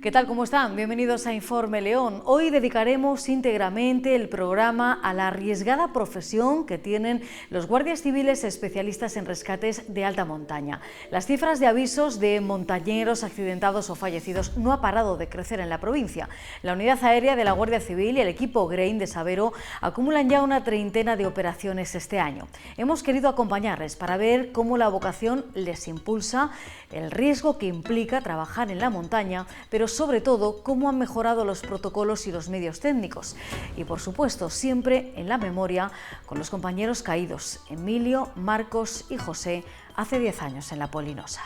¿Qué tal? ¿Cómo están? Bienvenidos a Informe León. Hoy dedicaremos íntegramente el programa a la arriesgada profesión que tienen los guardias civiles especialistas en rescates de alta montaña. Las cifras de avisos de montañeros accidentados o fallecidos no ha parado de crecer en la provincia. La unidad aérea de la Guardia Civil y el equipo Grain de Sabero acumulan ya una treintena de operaciones este año. Hemos querido acompañarles para ver cómo la vocación les impulsa, el riesgo que implica trabajar en la montaña, pero sobre todo cómo han mejorado los protocolos y los medios técnicos. Y por supuesto, siempre en la memoria con los compañeros caídos, Emilio, Marcos y José, hace 10 años en la Polinosa.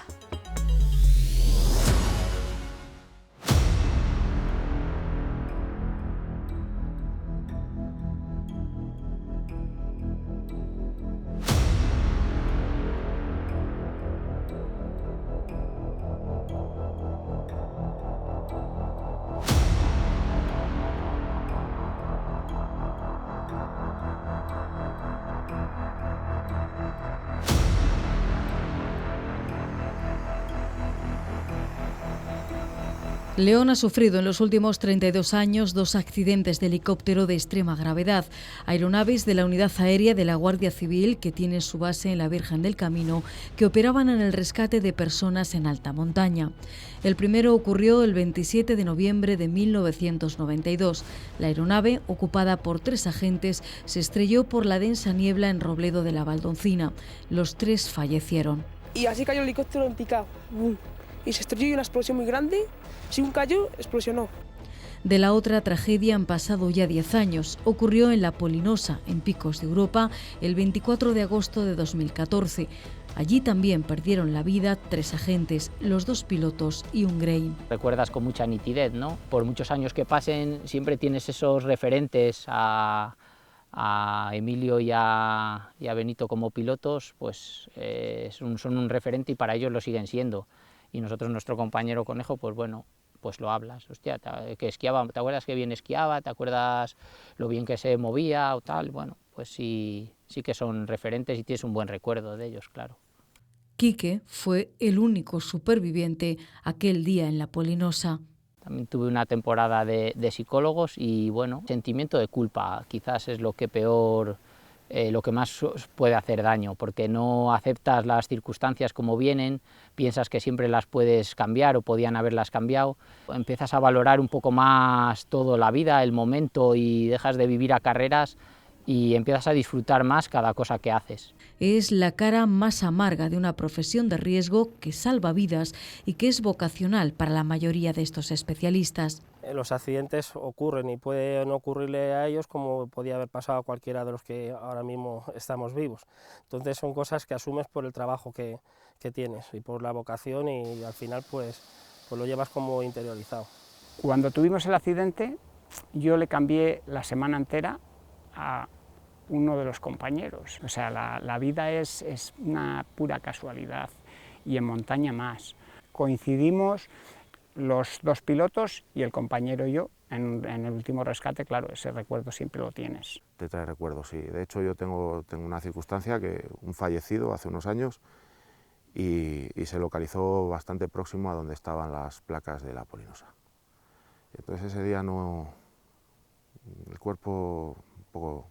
León ha sufrido en los últimos 32 años 2 accidentes de helicóptero de extrema gravedad. Aeronaves de la Unidad Aérea de la Guardia Civil, que tiene su base en la Virgen del Camino, que operaban en el rescate de personas en alta montaña. El primero ocurrió el 27 de noviembre de 1992. La aeronave, ocupada por 3 agentes, se estrelló por la densa niebla en Robledo de la Valdoncina. Los 3 fallecieron. Y así cayó el helicóptero en picado. Y se estrelló y una explosión muy grande. Según cayó, explosionó. De la otra tragedia han pasado ya 10 años. Ocurrió en la Polinosa, en Picos de Europa, el 24 de agosto de 2014. Allí también perdieron la vida 3 agentes, los 2 pilotos y un Grain. Recuerdas con mucha nitidez, ¿no? Por muchos años que pasen, siempre tienes esos referentes a Emilio y a Benito como pilotos, pues son un referente y para ellos lo siguen siendo. Y nosotros, nuestro compañero Conejo, pues bueno, pues lo hablas, hostia, que esquiaba, ¿te acuerdas que bien esquiaba? ¿Te acuerdas lo bien que se movía o tal? Bueno, pues sí que son referentes y tienes un buen recuerdo de ellos, claro. Quique fue el único superviviente aquel día en la Polinosa. También tuve una temporada de psicólogos y bueno, sentimiento de culpa quizás es lo que peor, lo que más puede hacer daño, porque no aceptas las circunstancias como vienen, piensas que siempre las puedes cambiar o podían haberlas cambiado, empiezas a valorar un poco más toda la vida, el momento y dejas de vivir a carreras y empiezas a disfrutar más cada cosa que haces. Es la cara más amarga de una profesión de riesgo que salva vidas y que es vocacional para la mayoría de estos especialistas. Los accidentes ocurren y puede no ocurrirle a ellos como podía haber pasado a cualquiera de los que ahora mismo estamos vivos. Entonces son cosas que asumes por el trabajo que tienes y por la vocación y al final pues lo llevas como interiorizado. Cuando tuvimos el accidente yo le cambié la semana entera a uno de los compañeros. O sea, la vida es una pura casualidad y en montaña más. Coincidimos los 2 pilotos y el compañero y yo en el último rescate, claro, ese recuerdo siempre lo tienes. Te trae recuerdos, sí. De hecho yo tengo una circunstancia que un fallecido hace unos años y se localizó bastante próximo a donde estaban las placas de la Polinosa. Entonces ese día el cuerpo un poco,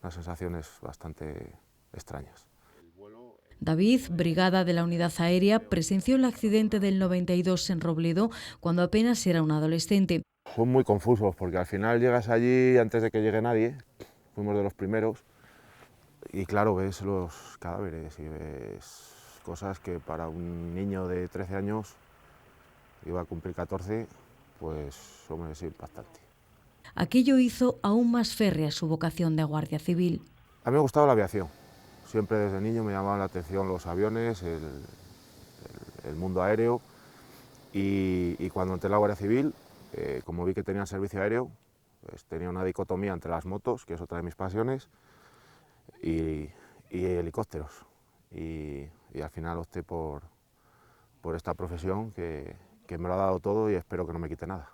unas sensaciones bastante extrañas. David, brigada de la Unidad Aérea, presenció el accidente del 92 en Robledo cuando apenas era un adolescente. Fue muy confuso porque al final llegas allí antes de que llegue nadie, fuimos de los primeros, y claro, ves los cadáveres y ves cosas que para un niño de 13 años, iba a cumplir 14, pues hombre, es impactante. Aquello hizo aún más férrea su vocación de guardia civil. A mí me gustaba la aviación. Siempre desde niño me llamaban la atención los aviones, el mundo aéreo y cuando entré en la Guardia Civil, como vi que tenían servicio aéreo, pues tenía una dicotomía entre las motos, que es otra de mis pasiones, y helicópteros. Y al final opté por esta profesión que me lo ha dado todo y espero que no me quite nada.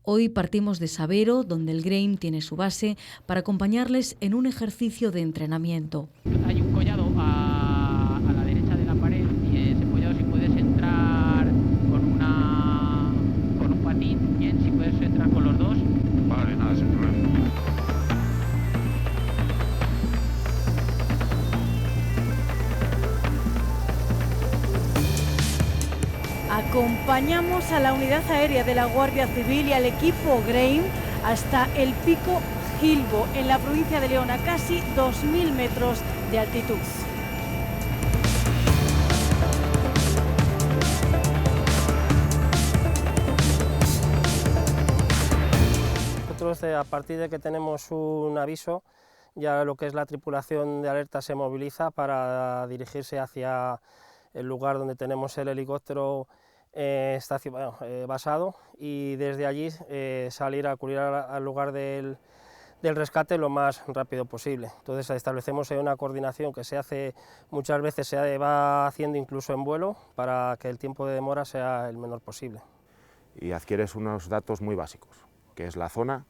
Hoy partimos de Sabero, donde el Grain tiene su base, para acompañarles en un ejercicio de entrenamiento. Hay un collado a la derecha de la pared y ese collado si puedes entrar con un Acompañamos a la unidad aérea de la Guardia Civil y al equipo Grain hasta el pico Gilbo, en la provincia de León, a casi 2000 metros de altitud. Nosotros, a partir de que tenemos un aviso, ya lo que es la tripulación de alerta se moviliza para dirigirse hacia el lugar donde tenemos el helicóptero basado, y desde allí salir a acudir al lugar del rescate lo más rápido posible. Entonces establecemos una coordinación que se hace muchas veces, se va haciendo incluso en vuelo, para que el tiempo de demora sea el menor posible. Y adquieres unos datos muy básicos, que es la zona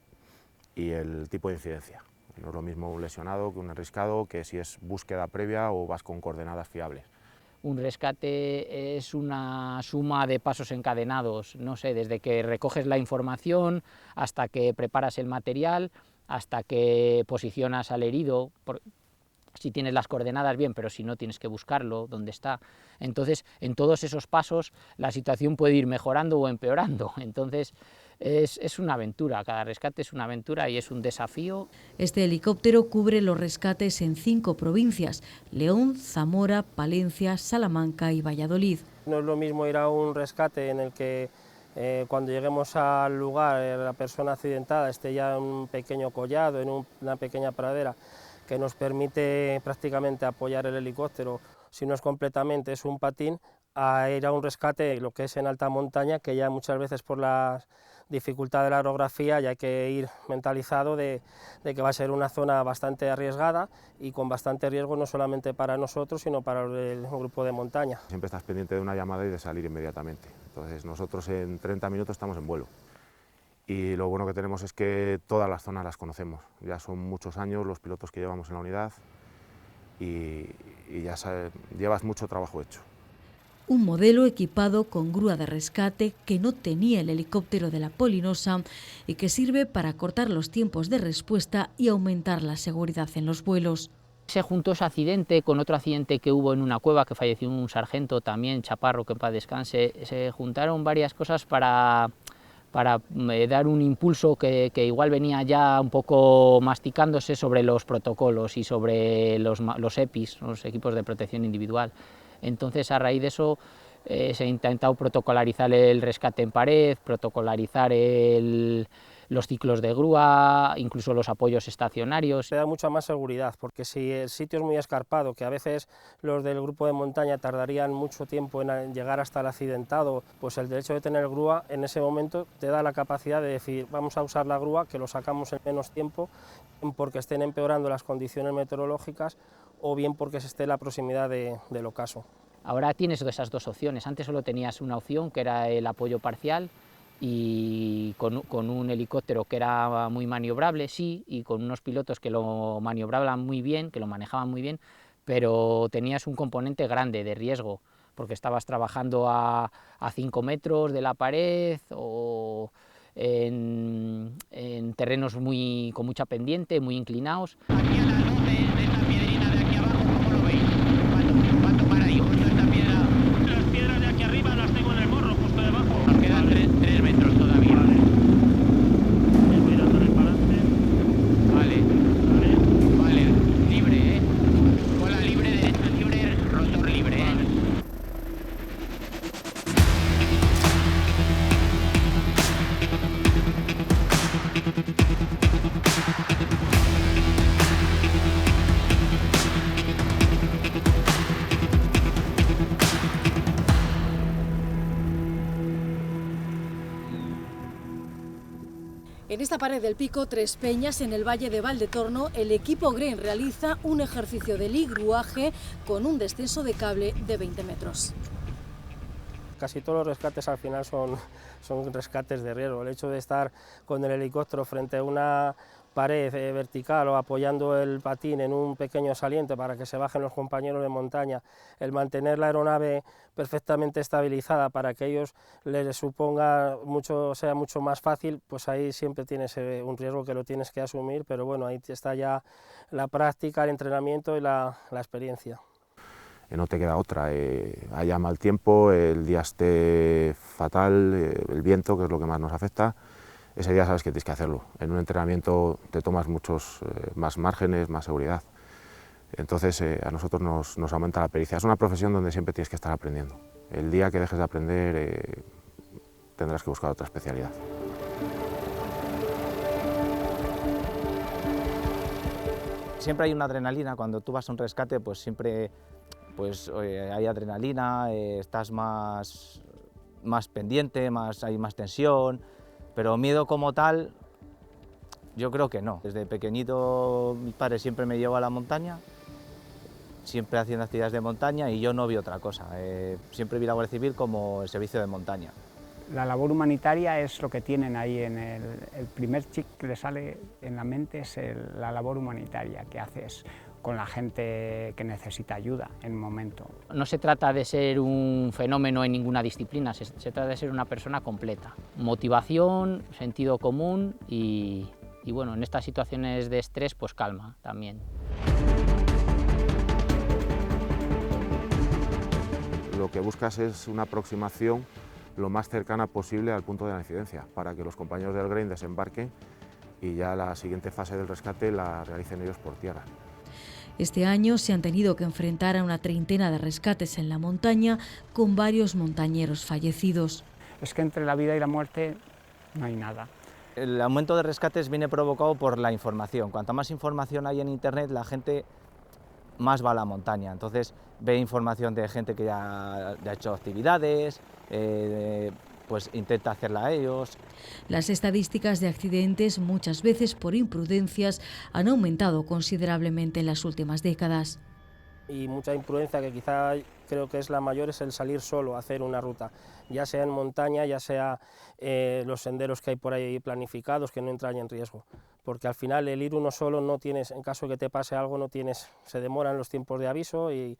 y el tipo de incidencia. No es lo mismo un lesionado que un arriscado, que si es búsqueda previa o vas con coordenadas fiables. Un rescate es una suma de pasos encadenados, no sé, desde que recoges la información hasta que preparas el material, hasta que posicionas al herido, si tienes las coordenadas bien, pero si no tienes que buscarlo, dónde está. Entonces, en todos esos pasos la situación puede ir mejorando o empeorando. Entonces, es una aventura, cada rescate es una aventura y es un desafío. Este helicóptero cubre los rescates en 5 provincias: León, Zamora, Palencia, Salamanca y Valladolid. No es lo mismo ir a un rescate en el que cuando lleguemos al lugar la persona accidentada esté ya en un pequeño collado, en una pequeña pradera, que nos permite prácticamente apoyar el helicóptero, si no es completamente, es un patín, a ir a un rescate, lo que es en alta montaña, que ya muchas veces por la dificultad de la orografía ya hay que ir mentalizado de que va a ser una zona bastante arriesgada y con bastante riesgo, no solamente para nosotros, sino para el grupo de montaña. Siempre estás pendiente de una llamada y de salir inmediatamente. Entonces nosotros en 30 minutos estamos en vuelo. Y lo bueno que tenemos es que todas las zonas las conocemos. Ya son muchos años los pilotos que llevamos en la unidad y ya llevas mucho trabajo hecho. Un modelo equipado con grúa de rescate que no tenía el helicóptero de la Polinosa y que sirve para cortar los tiempos de respuesta y aumentar la seguridad en los vuelos. Se juntó ese accidente con otro accidente que hubo en una cueva, que falleció un sargento también, Chaparro, que en paz descanse. Se juntaron varias cosas para dar un impulso que igual venía ya un poco masticándose sobre los protocolos y sobre los EPIs, los equipos de protección individual. Entonces, a raíz de eso, se ha intentado protocolarizar el rescate en pared, protocolarizar los ciclos de grúa, incluso los apoyos estacionarios. Se da mucha más seguridad, porque si el sitio es muy escarpado, que a veces los del grupo de montaña tardarían mucho tiempo en llegar hasta el accidentado, pues el hecho de tener grúa en ese momento te da la capacidad de decir, vamos a usar la grúa, que lo sacamos en menos tiempo, porque estén empeorando las condiciones meteorológicas o bien porque se esté en la proximidad del ocaso. Ahora tienes esas dos opciones. Antes solo tenías una opción, que era el apoyo parcial, y con un helicóptero que era muy maniobrable, sí, y con unos pilotos que lo maniobraban muy bien, que lo manejaban muy bien, pero tenías un componente grande de riesgo, porque estabas trabajando a 5 metros de la pared o en terrenos con mucha pendiente, muy inclinados. Aquí a la luz de esta piedrina de aquí abajo, ¿cómo lo veis? Va a tomar ahí justo esta piedra. Las piedras de aquí arriba las tengo en el morro, justo debajo. Nos quedan 3 metros todavía. Vale. Mirándole para adelante. Vale, libre, cola libre, derecha libre, rotor libre, En esta pared del pico Tres Peñas, en el valle de Valdetorno, el equipo Grain realiza un ejercicio de ligruaje con un descenso de cable de 20 metros. Casi todos los rescates al final son rescates de riesgo. El hecho de estar con el helicóptero frente a una pared vertical o apoyando el patín en un pequeño saliente para que se bajen los compañeros de montaña, el mantener la aeronave perfectamente estabilizada para que ellos les suponga sea mucho más fácil, pues ahí siempre tienes un riesgo que lo tienes que asumir, pero bueno, ahí está ya la práctica, el entrenamiento y la experiencia. no te queda otra, haya mal tiempo, el día esté fatal, el viento, que es lo que más nos afecta, ese día sabes que tienes que hacerlo. En un entrenamiento te tomas muchos más márgenes, más seguridad. Entonces a nosotros nos aumenta la pericia. Es una profesión donde siempre tienes que estar aprendiendo. El día que dejes de aprender tendrás que buscar otra especialidad. Siempre hay una adrenalina, cuando tú vas a un rescate pues siempre hay adrenalina, estás más pendiente, hay más tensión, pero miedo como tal yo creo que no. Desde pequeñito mi padre siempre me llevó a la montaña, siempre haciendo actividades de montaña y yo no vi otra cosa, siempre vi la Guardia Civil como el servicio de montaña. La labor humanitaria es lo que tienen ahí en el primer chip que le sale en la mente, es la labor humanitaria que haces con la gente que necesita ayuda en un momento. No se trata de ser un fenómeno en ninguna disciplina, se trata de ser una persona completa. Motivación, sentido común y bueno, en estas situaciones de estrés, pues calma también. Lo que buscas es una aproximación lo más cercana posible al punto de la incidencia, para que los compañeros del GRAIN desembarquen y ya la siguiente fase del rescate la realicen ellos por tierra. Este año se han tenido que enfrentar a una treintena de rescates en la montaña con varios montañeros fallecidos. Es que entre la vida y la muerte no hay nada. El aumento de rescates viene provocado por la información. Cuanta más información hay en Internet, la gente más va a la montaña. Entonces ve información de gente que ya ha hecho actividades, pues intenta hacerla a ellos. Las estadísticas de accidentes, muchas veces por imprudencias, han aumentado considerablemente en las últimas décadas. Y mucha imprudencia, que quizá creo que es la mayor, es el salir solo a hacer una ruta, ya sea en montaña, ya sea los senderos que hay por ahí planificados, que no entran en riesgo, porque al final el ir uno solo no tienes, en caso de que te pase algo, no tienes, se demoran los tiempos de aviso y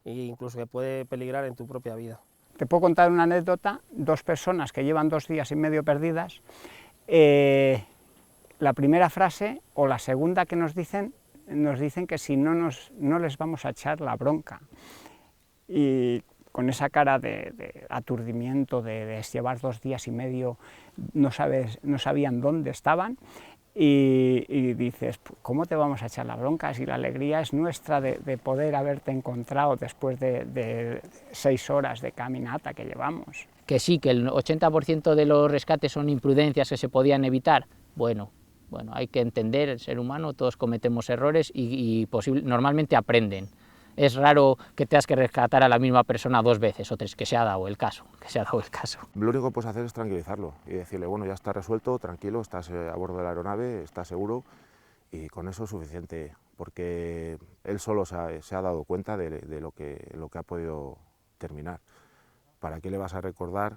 incluso que puede peligrar en tu propia vida. Te puedo contar una anécdota, 2 personas que llevan 2 días y medio perdidas, la primera frase o la segunda que nos dicen que si no les vamos a echar la bronca, y con esa cara de aturdimiento, de llevar 2 días y medio, no sabían dónde estaban, y dices, ¿cómo te vamos a echar la bronca si la alegría es nuestra de poder haberte encontrado después de 6 horas de caminata que llevamos? Que sí, que el 80% de los rescates son imprudencias que se podían evitar. Bueno, hay que entender, el ser humano, todos cometemos errores y normalmente aprenden. Es raro que tengas que rescatar a la misma persona 2 veces o 3, que se ha dado el caso. Lo único que puedes hacer es tranquilizarlo y decirle, bueno, ya está resuelto, tranquilo, estás a bordo de la aeronave, estás seguro, y con eso es suficiente, porque él solo se ha dado cuenta de lo que ha podido terminar. ¿Para qué le vas a recordar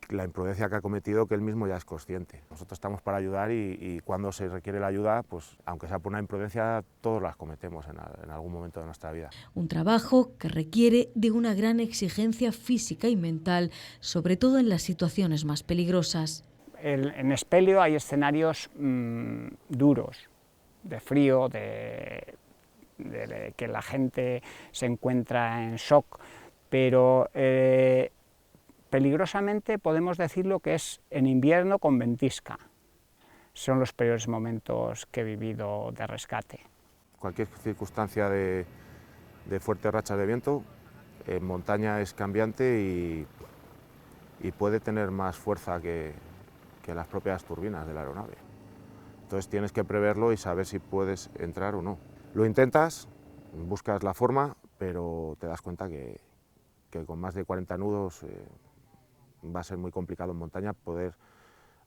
la imprudencia que ha cometido, que él mismo ya es consciente? Nosotros estamos para ayudar y cuando se requiere la ayuda, pues aunque sea por una imprudencia, todos las cometemos en algún momento de nuestra vida. Un trabajo que requiere de una gran exigencia física y mental, sobre todo en las situaciones más peligrosas. En Espelio hay escenarios duros, de frío, de que la gente se encuentra en shock, pero peligrosamente podemos decirlo que es en invierno con ventisca. Son los peores momentos que he vivido de rescate. Cualquier circunstancia de fuertes rachas de viento, en montaña es cambiante y puede tener más fuerza que las propias turbinas de la aeronave. Entonces tienes que preverlo y saber si puedes entrar o no. Lo intentas, buscas la forma, pero te das cuenta que con más de 40 nudos va a ser muy complicado en montaña poder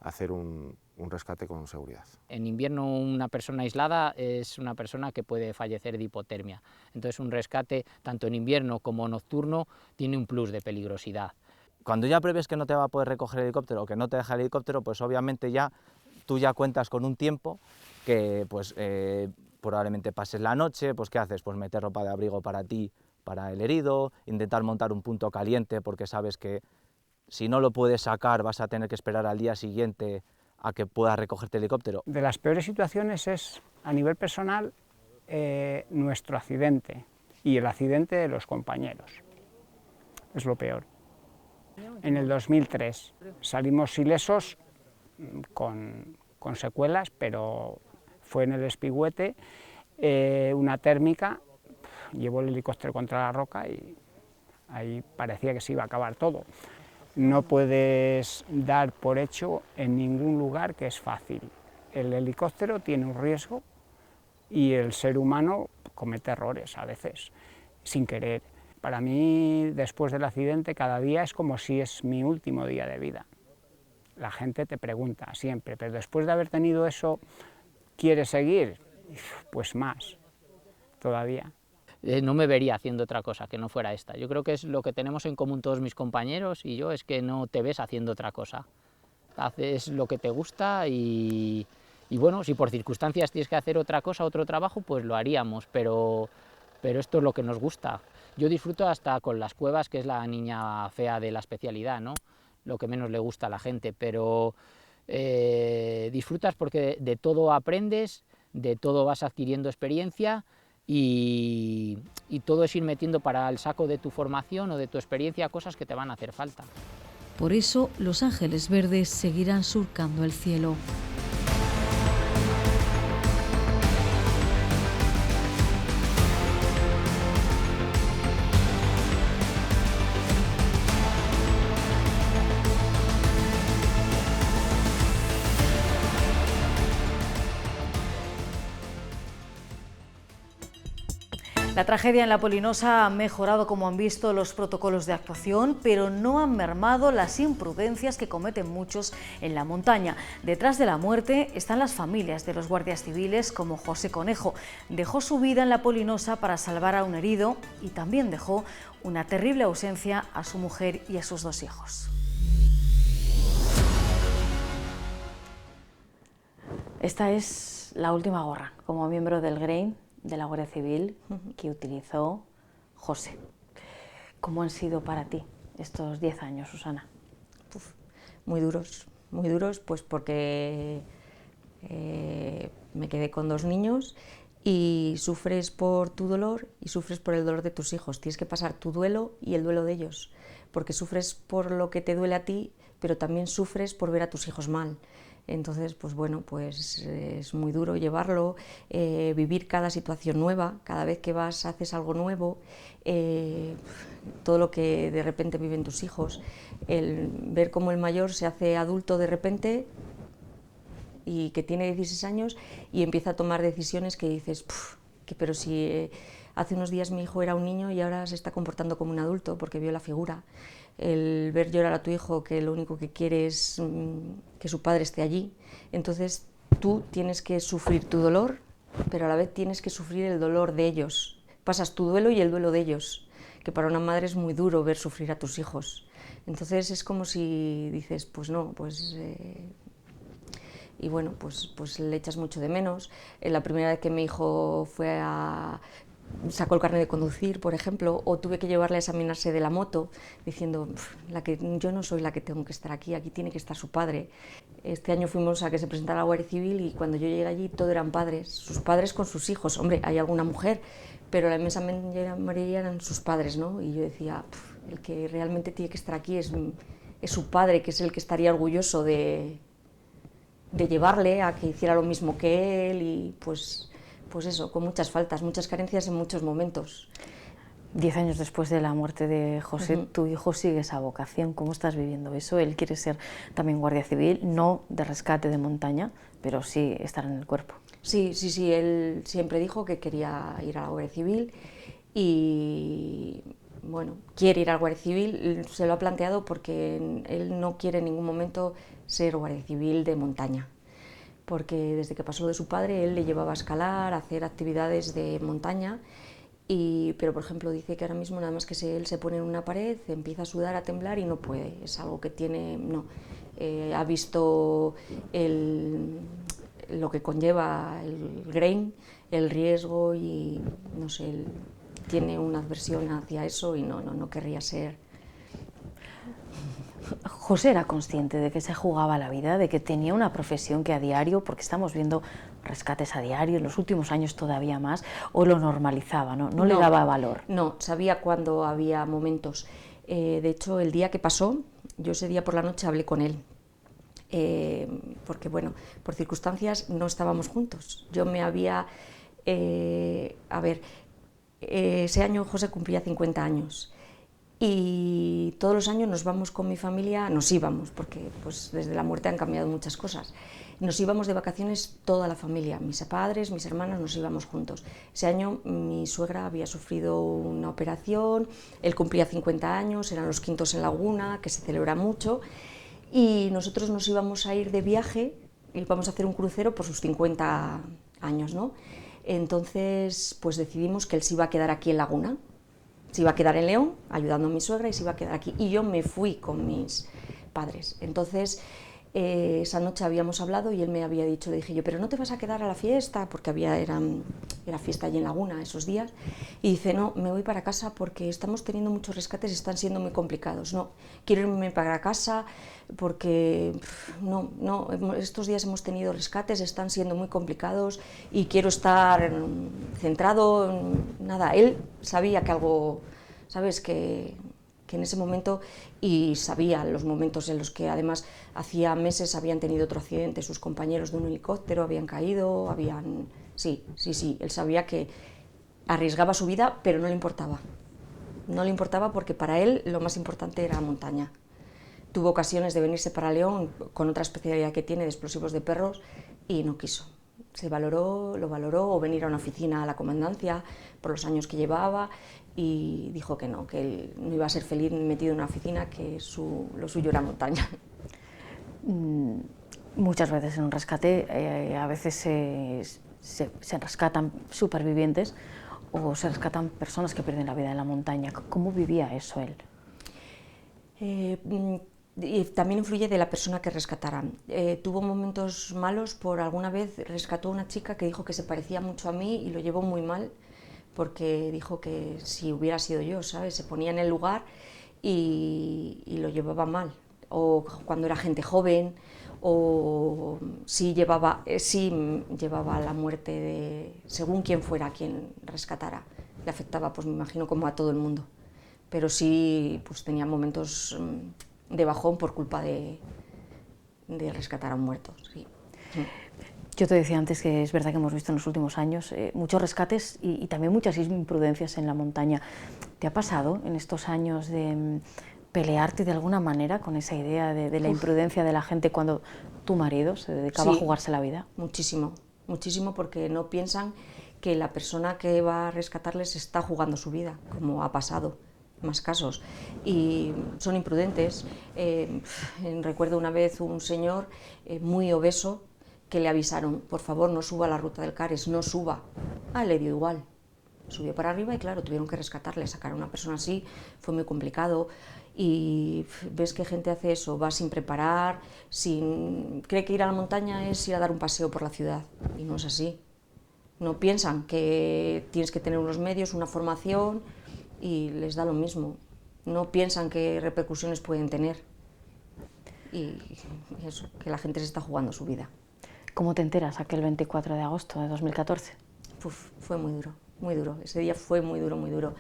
hacer un rescate con seguridad. En invierno una persona aislada es una persona que puede fallecer de hipotermia. Entonces un rescate, tanto en invierno como nocturno, tiene un plus de peligrosidad. Cuando ya prevés que no te va a poder recoger el helicóptero o que no te deja el helicóptero, pues obviamente tú ya cuentas con un tiempo que pues, probablemente pases la noche, pues ¿qué haces? Pues meter ropa de abrigo para ti, para el herido, intentar montar un punto caliente porque sabes que si no lo puedes sacar vas a tener que esperar al día siguiente a que puedas recogerte el helicóptero. De las peores situaciones es, a nivel personal, nuestro accidente, y el accidente de los compañeros. Es lo peor. En el 2003 salimos ilesos con secuelas, pero fue en el Espigüete, una térmica, llevó el helicóptero contra la roca y ahí parecía que se iba a acabar todo. No puedes dar por hecho en ningún lugar que es fácil. El helicóptero tiene un riesgo y el ser humano comete errores a veces, sin querer. Para mí, después del accidente, cada día es como si es mi último día de vida. La gente te pregunta siempre, pero después de haber tenido eso, ¿quieres seguir? Pues más, todavía. No me vería haciendo otra cosa que no fuera esta. Yo creo que es lo que tenemos en común todos mis compañeros y yo, es que no te ves haciendo otra cosa. Haces lo que te gusta y bueno, si por circunstancias tienes que hacer otra cosa, otro trabajo, pues lo haríamos, pero esto es lo que nos gusta. Yo disfruto hasta con las cuevas, que es la niña fea de la especialidad, ¿no? Lo que menos le gusta a la gente, pero disfrutas porque de todo aprendes, de todo vas adquiriendo experiencia y todo es ir metiendo para el saco de tu formación o de tu experiencia cosas que te van a hacer falta. Por eso, los ángeles verdes seguirán surcando el cielo. La tragedia en La Polinosa ha mejorado, como han visto, los protocolos de actuación, pero no han mermado las imprudencias que cometen muchos en la montaña. Detrás de la muerte están las familias de los guardias civiles, como José Conejo. Dejó su vida en La Polinosa para salvar a un herido y también dejó una terrible ausencia a su mujer y a sus 2 hijos. Esta es la última gorra como miembro del GREIM de la Guardia Civil que utilizó José. ¿Cómo han sido para ti estos 10 años, Susana? Muy duros, pues porque me quedé con 2 niños y sufres por tu dolor y sufres por el dolor de tus hijos. Tienes que pasar tu duelo y el duelo de ellos, porque sufres por lo que te duele a ti, pero también sufres por ver a tus hijos mal. Entonces, pues bueno, pues es muy duro llevarlo, vivir cada situación nueva, cada vez que vas haces algo nuevo, todo lo que de repente viven tus hijos, el ver cómo el mayor se hace adulto de repente y que tiene 16 años y empieza a tomar decisiones que dices, pero si hace unos días mi hijo era un niño y ahora se está comportando como un adulto porque vio la figura. El ver llorar a tu hijo, que lo único que quiere es que su padre esté allí. Entonces tú tienes que sufrir tu dolor, pero a la vez tienes que sufrir el dolor de ellos. Pasas tu duelo y el duelo de ellos, que para una madre es muy duro ver sufrir a tus hijos. Entonces es como si dices, pues no, pues... y bueno, pues le echas mucho de menos. La primera vez que mi hijo sacó el carnet de conducir, por ejemplo, o tuve que llevarle a examinarse de la moto, diciendo, yo no soy la que tengo que estar aquí tiene que estar su padre. Este año fuimos a que se presentara la Guardia Civil y cuando yo llegué allí todo eran padres, sus padres con sus hijos. Hombre, hay alguna mujer, pero la inmensa mayoría eran sus padres, ¿no? Y yo decía, el que realmente tiene que estar aquí es su padre, que es el que estaría orgulloso de llevarle a que hiciera lo mismo que él y pues eso, con muchas faltas, muchas carencias en muchos momentos. 10 años después de la muerte de José, tu hijo sigue esa vocación. ¿Cómo estás viviendo eso? Él quiere ser también guardia civil, no de rescate de montaña, pero sí estar en el cuerpo. Sí, él siempre dijo que quería ir a la Guardia Civil y bueno, quiere ir a la Guardia Civil, se lo ha planteado porque él no quiere en ningún momento ser guardia civil de montaña, porque desde que pasó de su padre él le llevaba a escalar, a hacer actividades de montaña, pero por ejemplo dice que ahora mismo nada más que él se pone en una pared, empieza a sudar, a temblar y no puede, es algo que tiene, ha visto lo que conlleva el GREIM, el riesgo y no sé, él tiene una aversión hacia eso y no querría ser. José era consciente de que se jugaba la vida, de que tenía una profesión que a diario, porque estamos viendo rescates a diario, en los últimos años todavía más, o lo normalizaba, ¿no? Le daba valor. No, sabía cuando había momentos. De hecho, el día que pasó, yo ese día por la noche hablé con él, porque bueno, por circunstancias no estábamos juntos. Yo me había... ese año José cumplía 50 años. Y todos los años nos vamos con mi familia, nos íbamos, porque pues, desde la muerte han cambiado muchas cosas. Nos íbamos de vacaciones toda la familia, mis padres, mis hermanos, nos íbamos juntos. Ese año mi suegra había sufrido una operación, él cumplía 50 años, eran los quintos en Laguna, que se celebra mucho, y nosotros nos íbamos a ir de viaje, íbamos a hacer un crucero por sus 50 años, ¿no? Entonces, pues decidimos que él se iba a quedar aquí en Laguna. Se iba a quedar en León, ayudando a mi suegra, y se iba a quedar aquí. Y yo me fui con mis padres. Entonces, esa noche habíamos hablado y él me había dicho, le dije yo, ¿pero no te vas a quedar a la fiesta? Porque era fiesta allí en Laguna esos días. Y dice, no, me voy para casa porque estamos teniendo muchos rescates y están siendo muy complicados. No, quiero irme para casa porque no, estos días hemos tenido rescates, están siendo muy complicados y quiero estar centrado, nada. Él sabía que algo, ¿sabes?, que en ese momento, y sabía los momentos en los que además hacía meses habían tenido otro accidente, sus compañeros de un helicóptero habían caído, sí, él sabía que arriesgaba su vida, pero no le importaba. No le importaba porque para él lo más importante era montaña. Tuvo ocasiones de venirse para León con otra especialidad que tiene de explosivos de perros y no quiso. Lo valoró, o venir a una oficina a la comandancia por los años que llevaba, y dijo que no, que él no iba a ser feliz metido en una oficina, que lo suyo era montaña. Muchas veces en un rescate a veces se rescatan supervivientes o se rescatan personas que pierden la vida en la montaña. ¿Cómo vivía eso él? Y también influye de la persona que rescataran. Tuvo momentos malos, por alguna vez rescató a una chica que dijo que se parecía mucho a mí y lo llevó muy mal, porque dijo que si hubiera sido yo, ¿sabes?, se ponía en el lugar y lo llevaba mal. O cuando era gente joven, o sí llevaba la muerte de, según quién fuera quien rescatara. Le afectaba, pues me imagino, como a todo el mundo. Pero sí, pues tenía momentos de bajón por culpa de rescatar a un muerto, sí. Yo te decía antes que es verdad que hemos visto en los últimos años muchos rescates y también muchas imprudencias en la montaña. ¿Te ha pasado en estos años de pelearte de alguna manera con esa idea de la imprudencia de la gente cuando tu marido se dedicaba a jugarse la vida? Muchísimo, porque no piensan que la persona que va a rescatarles está jugando su vida, como ha pasado más casos, y son imprudentes. Recuerdo una vez un señor muy obeso que le avisaron, por favor no suba a la ruta del Cares, no suba. Le dio igual, subió para arriba y claro, tuvieron que rescatarle. Sacar a una persona así fue muy complicado. Y ves que gente hace eso, va sin preparar, cree que ir a la montaña es ir a dar un paseo por la ciudad, y no es así. No piensan que tienes que tener unos medios, una formación, y les da lo mismo. No piensan qué repercusiones pueden tener, y eso, que la gente se está jugando su vida. ¿Cómo te enteras aquel 24 de agosto de 2014? Fue muy duro, ese día fue muy duro.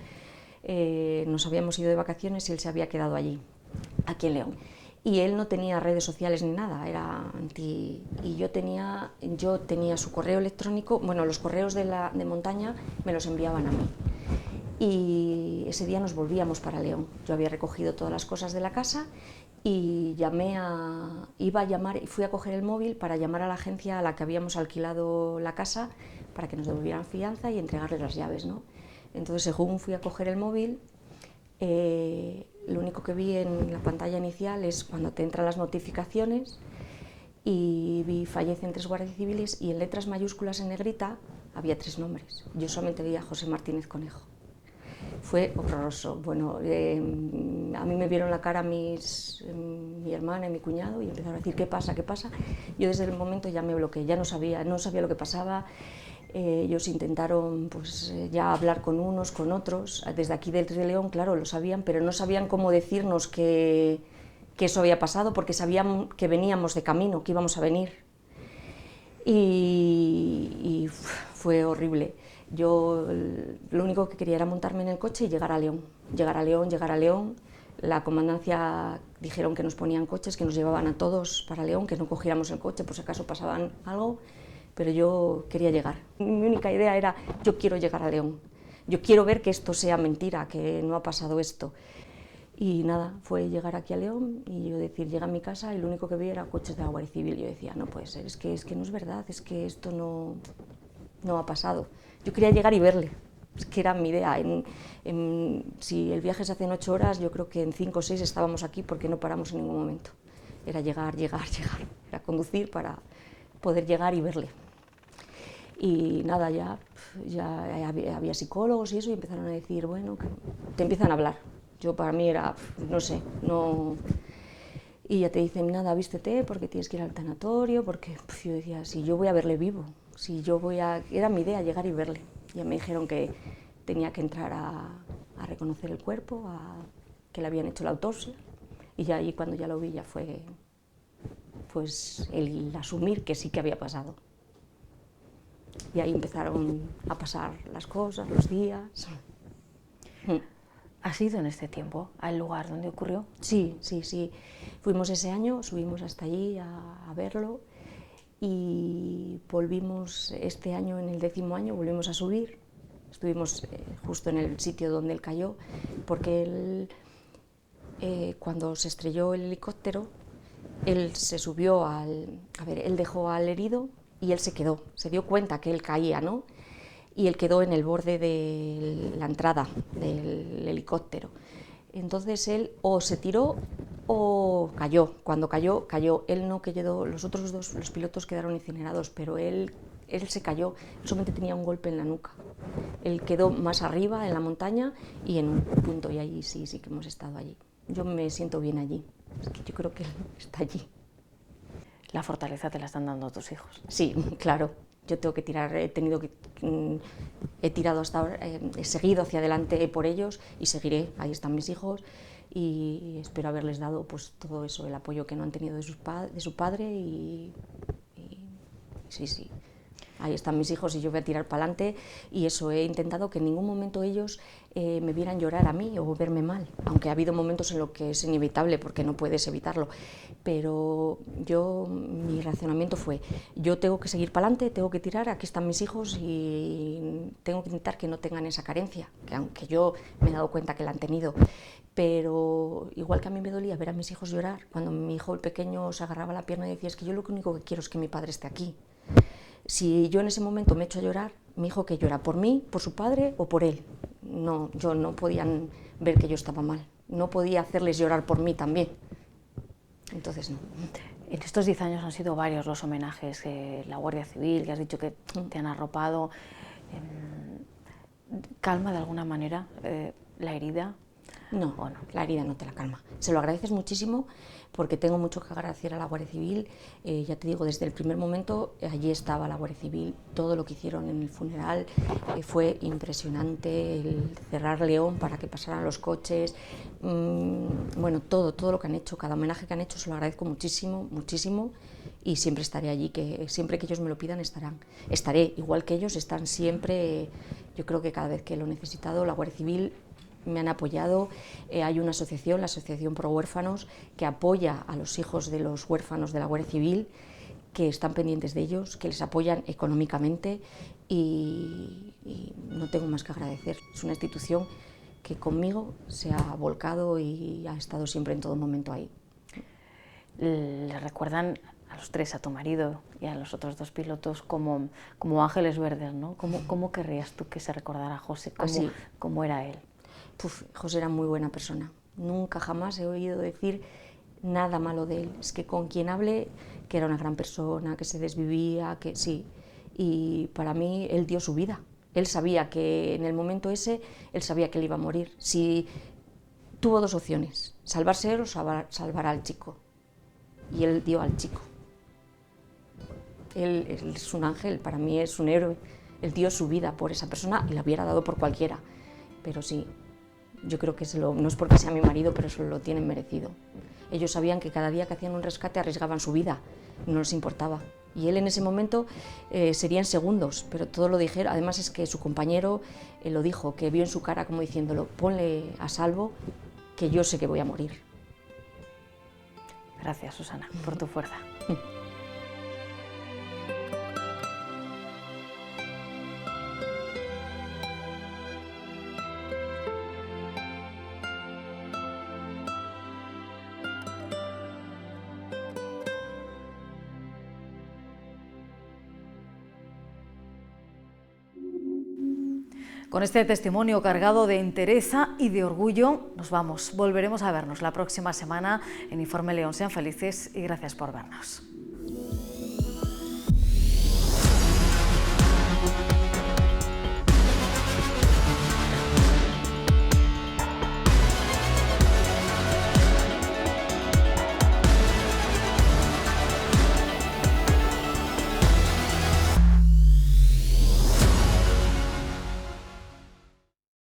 Nos habíamos ido de vacaciones y él se había quedado allí, aquí en León. Y él no tenía redes sociales ni nada, era anti... Y yo tenía su correo electrónico, bueno, los correos de montaña me los enviaban a mí. Y ese día nos volvíamos para León. Yo había recogido todas las cosas de la casa y iba a llamar, y fui a coger el móvil para llamar a la agencia a la que habíamos alquilado la casa para que nos devolvieran fianza y entregarles las llaves, ¿no? Entonces, según fui a coger el móvil, lo único que vi en la pantalla inicial es cuando te entran las notificaciones, y vi fallecen 3 guardias civiles, y en letras mayúsculas en negrita había 3 nombres. Yo solamente veía a José Martínez Conejo. Fue horroroso. Bueno, a mí me vieron la cara mi hermana y mi cuñado y empezaron a decir, ¿qué pasa? Yo desde el momento ya me bloqueé, ya no sabía lo que pasaba. Ellos intentaron pues, ya hablar con unos, con otros. Desde aquí del León, claro, lo sabían, pero no sabían cómo decirnos que que eso había pasado, porque sabíamos que veníamos de camino, que íbamos a venir. Y fue horrible. Yo lo único que quería era montarme en el coche y llegar a León. Llegar a León, llegar a León. La comandancia dijeron que nos ponían coches, que nos llevaban a todos para León, que no cogiéramos el coche por si acaso pasaban algo, pero yo quería llegar. Mi única idea era, yo quiero llegar a León. Yo quiero ver que esto sea mentira, que no ha pasado esto. Y nada, fue llegar aquí a León y yo decir, llega a mi casa y lo único que vi era coches de la Guardia Civil. Yo decía, no puede ser, es que no es verdad, es que esto no ha pasado. Yo quería llegar y verle, es que era mi idea. Si el viaje se hace en 8 horas, yo creo que en 5 o 6 estábamos aquí porque no paramos en ningún momento. Era llegar, llegar, llegar, era conducir para poder llegar y verle. Y nada, ya había psicólogos y eso, y empezaron a decir, bueno, que te empiezan a hablar. Yo para mí era, no sé, no... Y ya te dicen, nada, vístete porque tienes que ir al tanatorio, porque yo decía, si yo voy a verle vivo, si yo voy a... Era mi idea, llegar y verle. Ya me dijeron que tenía que entrar a reconocer el cuerpo, que le habían hecho la autopsia, y ya ahí cuando ya lo vi ya fue pues el asumir que sí que había pasado. Y ahí empezaron a pasar las cosas, los días. ¿Has ido en este tiempo al lugar donde ocurrió? Sí, sí, sí. Fuimos ese año, subimos hasta allí a verlo y volvimos este año, en el 10º año, volvimos a subir. Estuvimos justo en el sitio donde él cayó, porque él, cuando se estrelló el helicóptero, él se subió él dejó al herido y él se quedó, se dio cuenta que él caía, ¿no? Y él quedó en el borde de la entrada del helicóptero. Entonces él o se tiró o cayó. Cuando cayó, cayó. Él no quedó, los otros dos, los pilotos quedaron incinerados, pero él se cayó, solamente tenía un golpe en la nuca. Él quedó más arriba, en la montaña, y en un punto, y allí sí que hemos estado allí. Yo me siento bien allí, es que yo creo que él está allí. La fortaleza te la están dando tus hijos. Sí, claro. Yo tengo que tirar, he tirado hasta ahora, he seguido hacia adelante por ellos y seguiré. Ahí están mis hijos y espero haberles dado pues todo eso, el apoyo que no han tenido de su padre y sí. Ahí están mis hijos y yo voy a tirar para adelante, y eso, he intentado que en ningún momento ellos me vieran llorar a mí o verme mal, aunque ha habido momentos en los que es inevitable porque no puedes evitarlo, pero mi razonamiento fue, yo tengo que seguir para adelante, tengo que tirar, aquí están mis hijos y tengo que intentar que no tengan esa carencia, que aunque yo me he dado cuenta que la han tenido, pero igual que a mí me dolía ver a mis hijos llorar, cuando mi hijo el pequeño se agarraba la pierna y decía, es que yo lo único que quiero es que mi padre esté aquí. Si yo en ese momento me echo a llorar, mi hijo que llora por mí, por su padre o por él. No, yo no podían ver que yo estaba mal, no podía hacerles llorar por mí también. Entonces no. En estos 10 años han sido varios los homenajes, la Guardia Civil, que has dicho que te han arropado. ¿Calma de alguna manera la herida? No, la herida no te la calma. Se lo agradeces muchísimo porque tengo mucho que agradecer a la Guardia Civil. Ya te digo, desde el primer momento allí estaba la Guardia Civil, todo lo que hicieron en el funeral fue impresionante, el cerrar León para que pasaran los coches, bueno, todo lo que han hecho, cada homenaje que han hecho se lo agradezco muchísimo, muchísimo, y siempre estaré allí, que siempre que ellos me lo pidan estaré, igual que ellos están siempre. Yo creo que cada vez que lo he necesitado, la Guardia Civil me han apoyado. Hay una asociación, la Asociación Pro Huérfanos, que apoya a los hijos de los huérfanos de la Guardia Civil, que están pendientes de ellos, que les apoyan económicamente, y no tengo más que agradecer. Es una institución que conmigo se ha volcado y ha estado siempre en todo momento ahí. Le recuerdan a los 3, a tu marido y a los otros 2 pilotos, como ángeles verdes, ¿no? ¿Cómo querrías tú que se recordara a José? ¿Cómo era él? José era muy buena persona, nunca jamás he oído decir nada malo de él. Es que con quien hable, que era una gran persona, que se desvivía, que sí, y para mí él dio su vida. Él sabía que en el momento ese, él sabía que él iba a morir. Si tuvo 2 opciones, salvarse él o salvar al chico, y él dio al chico. Él es un ángel, para mí es un héroe. Él dio su vida por esa persona y la hubiera dado por cualquiera, pero sí, yo creo que no es porque sea mi marido, pero se lo tienen merecido. Ellos sabían que cada día que hacían un rescate arriesgaban su vida, no les importaba. Y él en ese momento serían segundos, pero todo lo dijeron. Además es que su compañero lo dijo, que vio en su cara como diciéndolo, ponle a salvo, que yo sé que voy a morir. Gracias, Susana, por tu fuerza. Con este testimonio cargado de entereza y de orgullo nos vamos. Volveremos a vernos la próxima semana en Informe León. Sean felices y gracias por vernos.